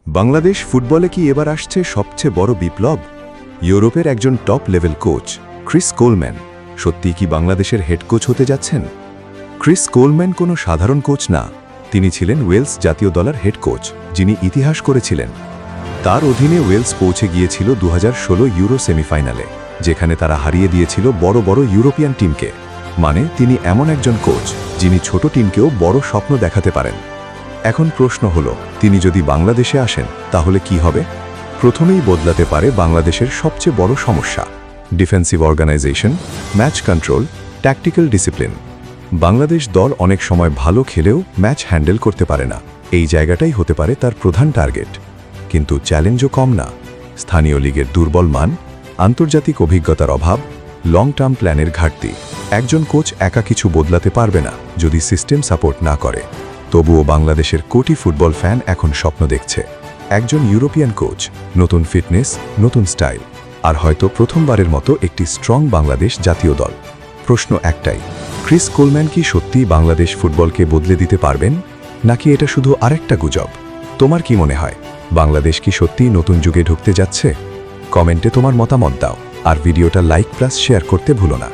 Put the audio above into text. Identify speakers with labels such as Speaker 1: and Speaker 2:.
Speaker 1: বাংলাদেশ ফুটবলে কি এবার আসছে সবচেয়ে বড় বিপ্লব? ইউরোপের একজন top level coach Chris Coleman সত্যিই কি বাংলাদেশের হেড কোচ হতে যাচ্ছেন? ক্রিস কোলম্যান কোনো সাধারণ কোচ না, তিনি ছিলেন ওয়েলস জাতীয় দলের হেড কোচ, যিনি ইতিহাস করেছিলেন। তার অধীনে ওয়েলস পৌঁছে গিয়েছিল 2016 ইউরো সেমিফাইনালে, যেখানে তারা হারিয়ে দিয়েছিল বড় বড় ইউরোপিয়ান টিমকে। মানে তিনি এমন একজন কোচ যিনি ছোট টিমকেও বড় স্বপ্ন দেখাতে পারেন। এখন প্রশ্ন হলো, তিনি যদি বাংলাদেশে আসেন তাহলে কি হবে? প্রথমেই বদলাতে পারে বাংলাদেশের সবচেয়ে বড় সমস্যা, defensive organisation, match control, tactical discipline. Bangladesh দল অনেক সময় ভালো খেলেও ম্যাচ হ্যান্ডেল করতে পারে না, এই জায়গাটাই হতে পারে তার প্রধান টার্গেট। কিন্তু চ্যালেঞ্জও কম না, স্থানীয় লিগের দুর্বল মান, আন্তর্জাতিক অভিজ্ঞতার অভাব, লং টার্ম প্ল্যানের ঘাটতি। একজন কোচ একা কিছু বদলাতে পারবে না যদি সিস্টেম সাপোর্ট না করে। তবুও বাংলাদেশের কোটি ফুটবল ফ্যান এখন স্বপ্ন দেখছে একজন ইউরোপিয়ান কোচ, নতুন ফিটনেস, নতুন স্টাইল, আর হয়তো প্রথমবারের মতো একটি স্ট্রং বাংলাদেশ জাতীয় দল। প্রশ্ন একটাই, ক্রিস কোলম্যান কি সত্যিই বাংলাদেশ ফুটবলকে বদলে দিতে পারবেন, নাকি এটা শুধু আরেকটা গুজব? তোমার কি মনে হয়, বাংলাদেশ কি সত্যিই নতুন যুগে ঢুকতে যাচ্ছে? কমেন্টে তোমার মতামত দাও, আর ভিডিওটা লাইক প্লাস শেয়ার করতে ভুলো না।